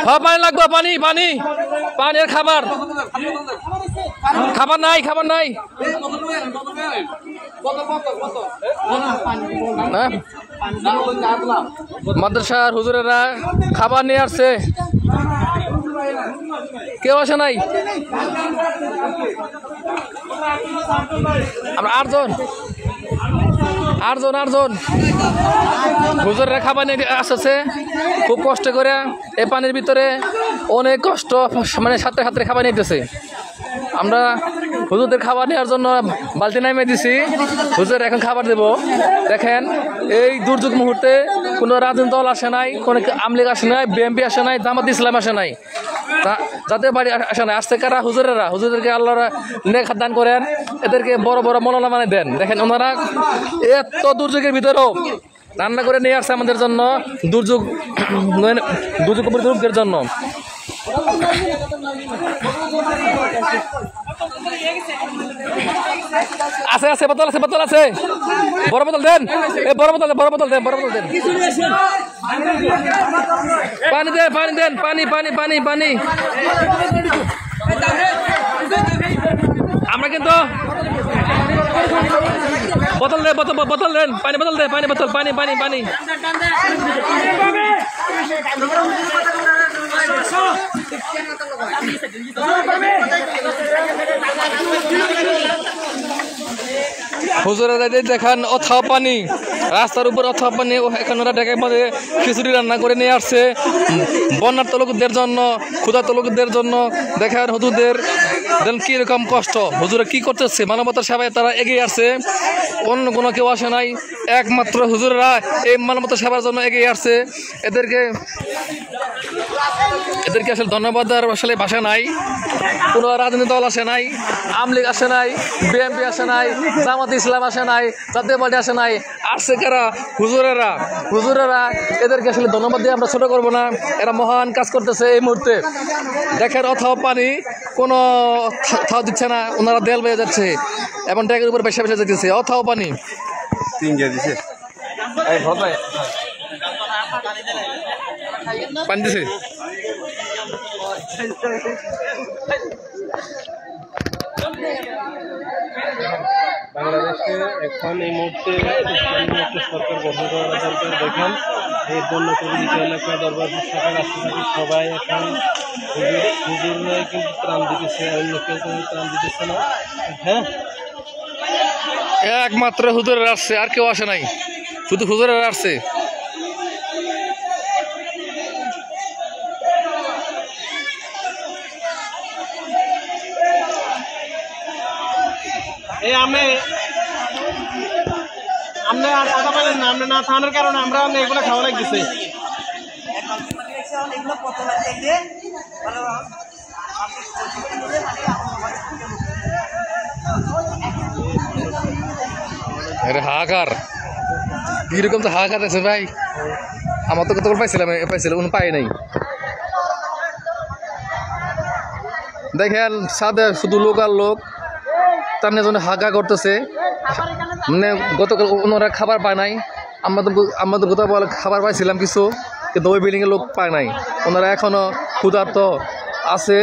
হ্যাঁ পানি লাগবে, পানি পানি পানির খাবার খাবার নাই, খাবার নাই। মাদ্রাসার হুজুরেরা খাবার নিয়ে আসছে, কেউ আসে নাই। আমরা আটজন হুজুরেরা খাবার নিয়ে আসছে খুব কষ্ট করে। এই পানির ভিতরে অনেক কষ্ট, মানে সাথে সাথে খাবার নিতেছে। আমরা হুজুরদের খাবার নেওয়ার জন্য বালতি নামে দিছি, হুজুর এখন খাবার দেব। দেখেন এই দুর্যোগ মুহূর্তে কোনো রাজনৈতিক দল আসে নাই, কোনো আমলিগ আসে নাই, বিএনপি আসে নাই, জামাত ইসলাম আসে নাই, যাদের বাড়ি আসে নাই। আসতে কারা? হুজুরদেরকে আল্লাহরা নেক হাত দান করেন, এদেরকে বড় বড় মৌলানা মানে দেন। দেখেন ওনারা এত দুর্যোগের ভিতরেও রান্না করে নিয়ে আসছে আমাদের জন্য, দুর্যোগ দুর্যোগের জন্য। আছে আছে বোতল আছে, বোতল আছে, বড় বোতল দেন, বড় বোতল দেন, বড় বোতল দেন, পানি দেন, পানি দেন, পানি পানি পানি পানি। আমরা কিন্তু বোতল দেন, বোতল দেন, পানি বোতল দেন, পানি বোতল, পানি পানি পানি। হুজুরেরা দেখান অথাও পানি, রাস্তার উপর অথাও পানি। এখন ওরা ঢাকার মধ্যে খিচুড়ি রান্না করে নিয়ে আসছে বন্যার্ত লোকদের জন্য, ক্ষুধার্ত লোকদের জন্য। দেখেন হুজুরদের কি রকম কষ্ট, হুজুরা কি করতেছে, মানবতার সেবায় তারা এগিয়ে আসছে। অন্য কোনো কেউ আসে নাই, একমাত্র হুজুররা এই মানবতার সেবার জন্য এগিয়ে আসছে। এদেরকে আসলে ধন্যবাদ দেওয়ার আসলে ভাষা নাই। কোনো রাজনৈতিক দল আসে নাই, আমলিগ আসে নাই, বিএনপি আসে নাই, জামাত ইসলাম আসে নাই, জাতীয় পার্টি আসে নাই। আসছে কারা? হুজুরেরা। এদেরকে আসলে ধন্যবাদ দিয়ে আমরা ছোট করবো না, এরা মহান কাজ করতেছে এই মুহূর্তে। দেখেন অথাও পানি, কোনো থাও দিচ্ছে না, ওনারা দেয়াল বেয়ে যাচ্ছে এবং ট্যাগের উপর বেসা যেতেছে। অথাও পানি পানি দিছে। বাংলাদেশে এখন এই মুহূর্তে সরকার গঠন করা দরকার। দেখেন এই বন্য প্রবৃত্ত এলাকায় দরবার সরকার রাষ্ট্রপতি সবাই এখন হুজুররাই কিন্তু ত্রাণ দিতেছে, অন্য কেউ কোনো ত্রাণ দিতেছে না। হ্যাঁ, একমাত্র হুজুরেরা আসছে, আর কেউ আসে নাই, শুধু হুজুরেরা আসছে। আপনি আর কথা বলেন না, আপনি না থাকার কারণে আমরা এগুলো খাওয়া লাগতেছে। হাহাকার কিরকম তো হাহাকার আছে ভাই। আমার তো কত পাইছিলাম উনি পাই নাই। দেখেন সাদে শুধু লোক আর লোক, তার জন্য হাগা করতেছে। মানে গতকাল ওনারা খাবার পায় নাই, আমরা তো গতকাল খাবার পাইছিলাম কিছু, কিন্তু ওই বিল্ডিংয়ে লোক পায় নাই। ওনারা এখনো ক্ষুধার্ত আছে।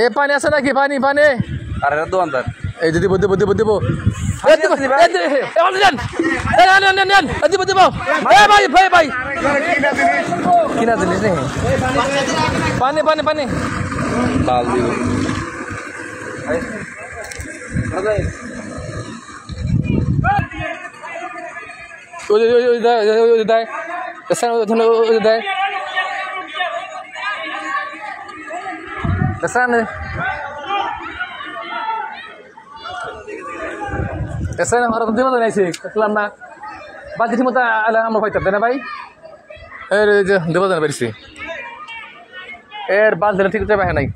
এ পানি আছে নাকি? পানি পানি আরে দোকানদার এই যে দিব দিব দিব দিব ভাই কিনা জিনিস নেই। পানি পানি পানি লাল দিব না বাকি ঠিক মতো আমরা পাইতাম না ভাই। এর যে দেবো জানা পেরেছি, এর বাস দিলে ঠিক পাই নাই।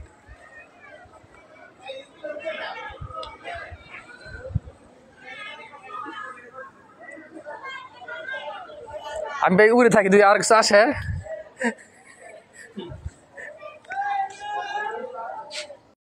আমি ভাই উড়ে থাকি, তুই আর কিছু আসে